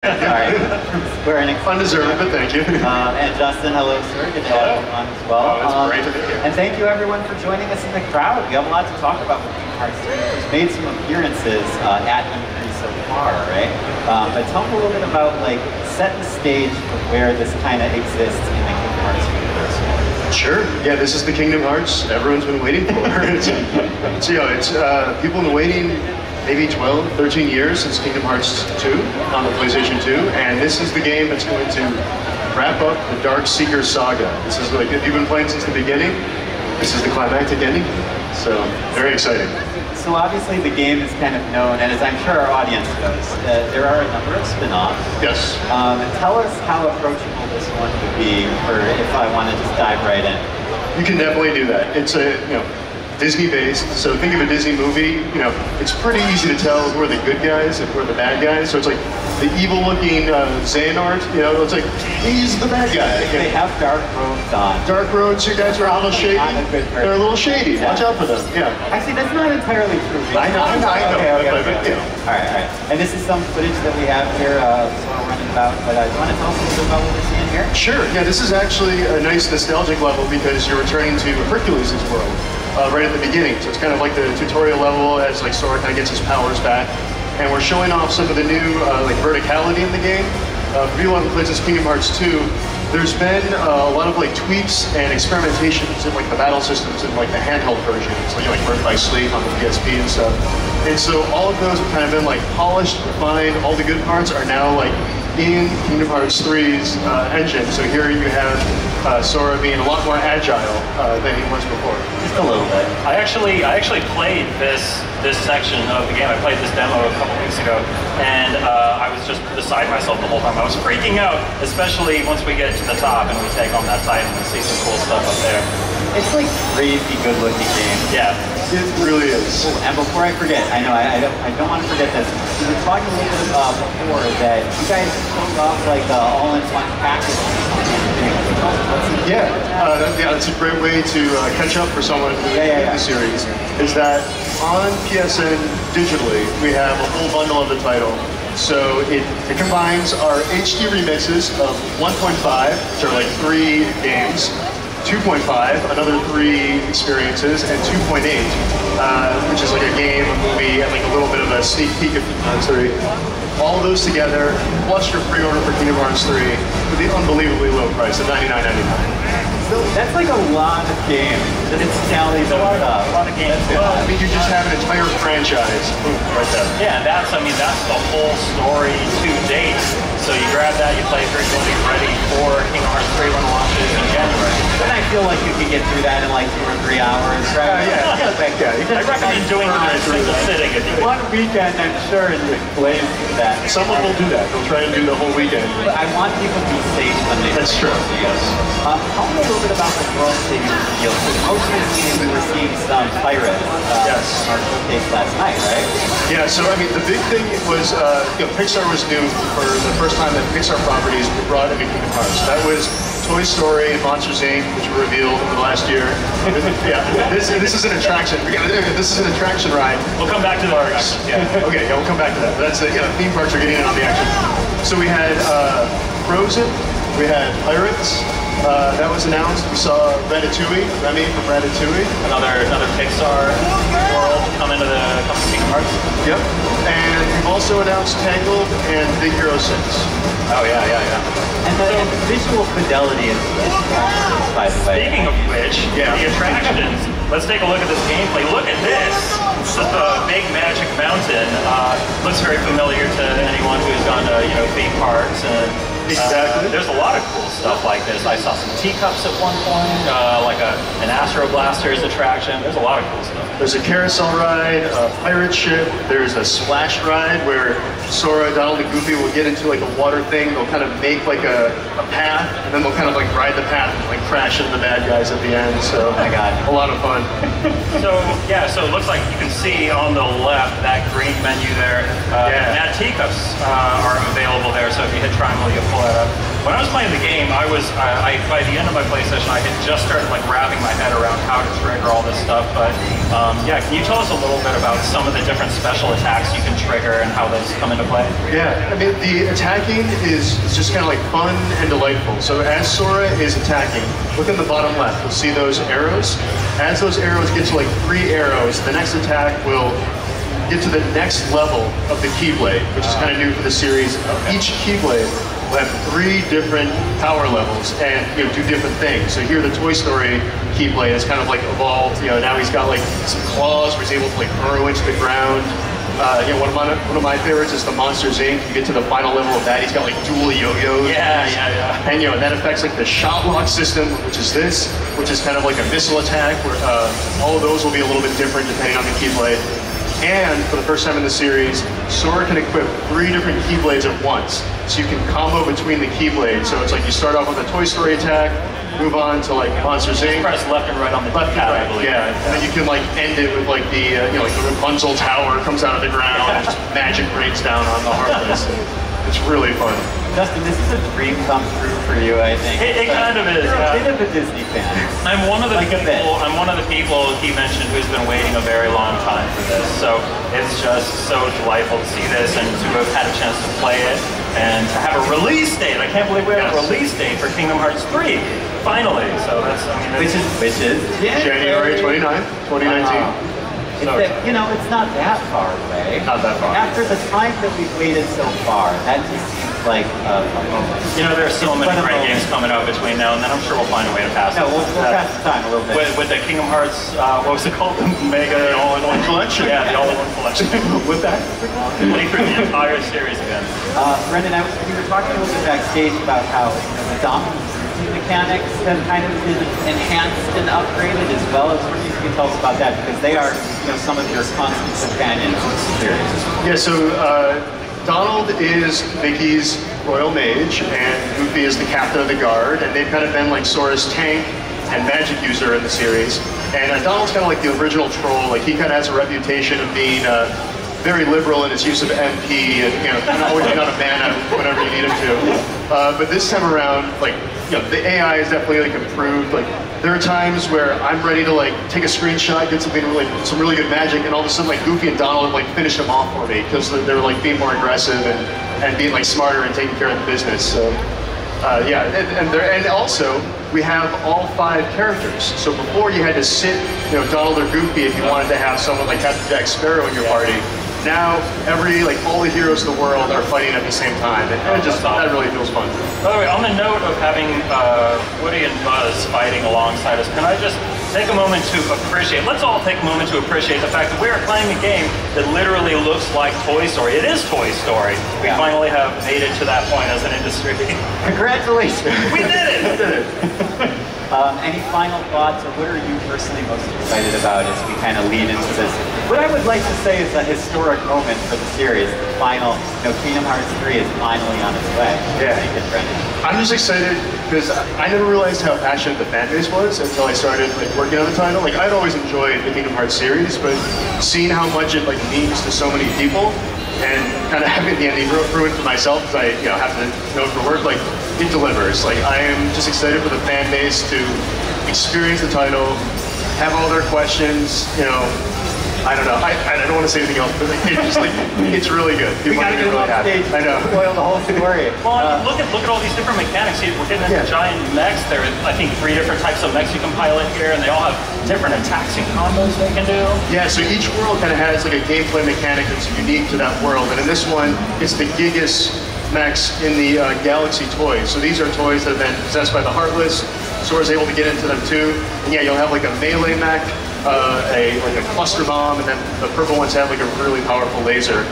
Sorry. Square Enix. Undeserved, but thank you. And Justin, hello, sir. Good to have you on as well. It's great to be here. And thank you, everyone, for joining us in the crowd. We have a lot to talk about with Kingdom Hearts 3. We've made some appearances at E3 so far, right? But tell me a little bit about, like, set the stage for where this kind of exists in the Kingdom Hearts universe. Sure. Yeah, this is the Kingdom Hearts everyone's been waiting for. it's people have been waiting maybe 12, 13 years since Kingdom Hearts 2 on the PlayStation 2, and this is the game that's going to wrap up the Dark Seeker saga. This is like, if you've been playing since the beginning, this is the climactic ending, so very exciting. So obviously the game is kind of known, and as I'm sure our audience knows, there are a number of spin-offs. Yes. Tell us how approachable this one would be for if I want to just dive right in. You can definitely do that. It's a, Disney-based, so think of a Disney movie, it's pretty easy to tell who are the good guys and who are the bad guys. So it's like the evil-looking Xehanort, it's like, he's the bad guy. They have dark robes on. Dark robes, you guys are a little shady. They're a little shady, watch out for them, yeah. Actually, that's not entirely true. I know. Okay. All right. And this is some footage that we have here, sort of running about, but you want to tell us a little bit about what we're seeing here? Sure, yeah, this is actually a nice nostalgic level because you're returning to Hercules' world. Right at the beginning, so it's kind of like the tutorial level as like Sora kind of gets his powers back, and we're showing off some of the new like verticality in the game. For people who haven't played since Kingdom Hearts 2, there's been a lot of like tweaks and experimentations in like the battle systems in like the handheld version. It's like Birth by Sleep on the PSP and stuff. And so all of those have kind of been like polished, refined. All the good parts are now like in Kingdom Hearts 3's engine. So here you have Sora being a lot more agile than he was before. Just a little bit. I actually played this section of the game. I played this demo a couple weeks ago, and I was just beside myself the whole time. I was freaking out, especially once we get to the top and we take on that Titan and see some cool stuff up there. It's like crazy good looking game. Yeah. It really is. And before I forget, I know I don't want to forget this. We were talking a little bit before that you guys pulled off like all-in-one package. Yeah, that's a great way to catch up for someone who the series. Is that on PSN digitally we have a full bundle of the title. So it combines our HD remixes of 1.5, which are like 3 games. 2.5, another 3 experiences, and 2.8, which is like a game, a movie, and like a little bit of a sneak peek of Kingdom Hearts 3. All of those together, plus your pre-order for Kingdom Hearts 3, with the unbelievably low price of $99.99. So that's like a lot of games. It's tally those up. A lot of games. Well, I mean, you just have an entire franchise right there. Yeah, that's the whole story to date. So you grab that, you play through, you'll be ready for Kingdom Hearts 3 when it launches in January. And I feel like you could get through that in like 2 or 3 hours, right? I recommend doing it in a single sitting. One weekend, I'm sure, and you play through that. Someone will do that. They'll try and do the whole weekend. But I want people to be safe when they That's true. Yes. Tell me a little bit about the world that you revealed. Most of the game we were seeing some pirates Yes. in our showcase last night, right? Yeah, so I mean, the big thing was, Pixar was new for the first time that Pixar properties were brought into Kingdom Hearts. That was Toy Story and Monsters Inc., which were revealed over the last year. This is an attraction. This is an attraction ride. We'll come back to the parks. Okay, we'll come back to that. But that's the theme parks are getting in on the action. So we had Frozen, we had Pirates. That was announced. We saw Ratatouille, Remy from Ratatouille. Another Pixar world come into Kingdom Hearts. Yep. And we've also announced Tangled and Big Hero 6. Oh yeah. And the visual fidelity is by the way. Speaking of which, the attractions. Let's take a look at this gameplay. Look at this. It's just a big magic mountain. Looks very familiar to anyone who's gone to theme parks and. Exactly. There's a lot of cool stuff like this. I saw some teacups at one point, like an Astro Blasters attraction. There's a lot of cool stuff. There's a carousel ride, a pirate ship. There's a splash ride where Sora, Donald, and Goofy will get into like a water thing. They'll kind of make like a path, and then they'll kind of like ride the path and like crash into the bad guys at the end. So, oh my God, a lot of fun. So it looks like you can see on the left that green menu there. Mad teacups are available there. So if you hit triangle, you'll pull that up. when I was playing the game, I by the end of my play session, I had just started like wrapping my head around how to trigger all this stuff. But yeah, can you tell us a little bit about some of the different special attacks you can trigger and how those come into play? Yeah, I mean, the attacking is just kind of like fun and delightful. So as Sora is attacking, look in the bottom left, you'll see those arrows. As those arrows get to like 3 arrows, the next attack will get to the next level of the Keyblade, which is kind of new for the series. Each Keyblade will have 3 different power levels and do different things. So here the Toy Story Keyblade is kind of like evolved. Now he's got like some claws where he's able to like burrow into the ground. One of my favorites is the Monsters Inc. You get to the final level of that, he's got like dual yo-yos. Yeah. And that affects like the shot lock system, which is kind of like a missile attack, where all of those will be a little bit different depending on the Keyblade. And for the first time in the series, Sora can equip 3 different Keyblades at once. So you can combo between the Keyblades. So it's like you start off with a Toy Story attack, move on to like Monsters Inc. Press left and right on the left and right, yeah. And then you can like end it with like the like the Rapunzel tower comes out of the ground and just magic rains down on the Heartless. It's really fun. Justin, this is a dream come true for you, I think. It kind of is. You're a bit of a Disney fan. I'm one of the people he mentioned who's been waiting a very long time for this. So it's just so delightful to see this and to have had a chance to play it and to have a release date. I can't believe we have a release date for Kingdom Hearts 3. Finally. So that's which is January 29th, 2019. It's not that far away. Not that far. After the time that we've waited so far, that just seems like a moment. There are so many great games coming out between now and then. I'm sure we'll find a way to pass it. No, we'll pass the time a little bit. With the Kingdom Hearts, what was it called? The Mega All-in-One Collection? Yeah, the All-in-One Collection. With that? Play through the entire series again. Brendan, we were talking a little bit backstage about how the dominant mechanics have kind of been enhanced and upgraded as well. As what you can tell us about that, because they are some of your constant companions in the series. Yeah, so Donald is Mickey's royal mage, and Goofy is the captain of the guard, and they've kind of been like Sora's tank and magic user in the series. And Donald's kind of like the original troll. Like he kind of has a reputation of being very liberal in his use of MP, and kind of always being out of mana whenever you need him to. But this time around, like the AI is definitely like improved. Like there are times where I'm ready to like take a screenshot, get some really good magic, and all of a sudden like Goofy and Donald have like finished them off for me because they're like being more aggressive and being like smarter and taking care of the business. So and also we have all 5 characters. So before you had to sit, Donald or Goofy if you wanted to have someone like Captain Jack Sparrow in your party. Now all the heroes of the world are fighting at the same time, and that really feels fun. By the way, on the note of having Woody and Buzz fighting alongside us, can I just take a moment to appreciate, let's all take a moment to appreciate the fact that we are playing a game that literally looks like Toy Story. It is Toy Story. We finally have made it to that point as an industry. Congratulations! We did it! We did it! Any final thoughts, or what are you personally most excited about as we kind of lead into this? What I would like to say is a historic moment for the series. The final, Kingdom Hearts 3 is finally on its way. Yeah. I'm just excited because I never realized how passionate the fan base was until I started working on the title. Like I'd always enjoyed the Kingdom Hearts series, but seeing how much it means to so many people and kind of having the ending ruined for myself because I have to know it for work, it delivers. I am just excited for the fan base to experience the title, have all their questions, I don't know. I don't want to say anything else, but it's really good. We gotta get really happy. I know. Spoil the whole story. Well, look at all these different mechanics. We're getting into giant mechs. There are, I think, 3 different types of mechs you can pilot here, and they all have different attacks and combos they can do. Yeah, so each world kind of has a gameplay mechanic that's unique to that world, and in this one, it's the Gigas mechs in the Galaxy toys. So these are toys that have been possessed by the Heartless. Sora's able to get into them too. And yeah, you'll have a melee mech, a cluster bomb, and then the purple ones have a really powerful laser.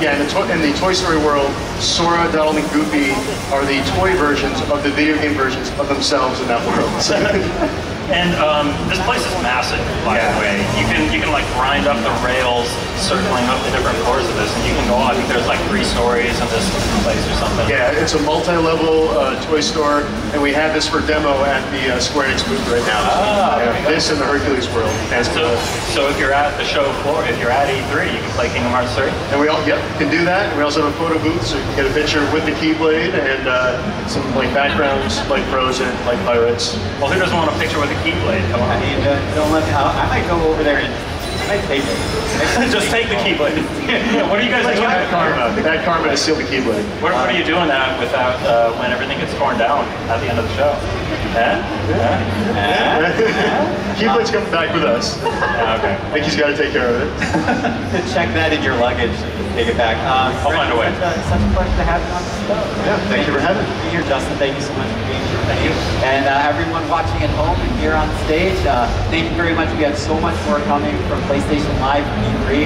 In the Toy Story world, Sora, Donald, and Goofy are the toy versions of the video game versions of themselves in that world. And this place is massive, by the way. You can grind up the rails, circling up the different floors of this, and you can go on. I think there's 3 stories in this place or something. Yeah, It's a multi-level toy store, and we have this for demo at the Square Enix booth right now. This and the Hercules World. So if you're at the show floor, if you're at E3, you can play Kingdom Hearts 3? And we all, can do that. And we also have a photo booth, so you can get a picture with the Keyblade and some like backgrounds, like Frozen, like Pirates. Well, who doesn't want a picture with a Keyblade? Come on. I mean, don't let me, I might go over there and I might take it. Just take the Keyblade. Yeah, what are you guys doing? Bad karma to steal the Keyblade. What are you doing that without when everything gets torn down at the end of the show? Keyblade's coming back with us. Okay. I think he's got to take care of it. Check that in your luggage. Take it back. I'll find a way. It's such a pleasure to have you on the show. Yeah, thank you for having me. Being here, Justin. Thank you so much for being here. Thank you. And everyone watching at home and here on stage, thank you very much. We have so much more coming from PlayStation Live from E3.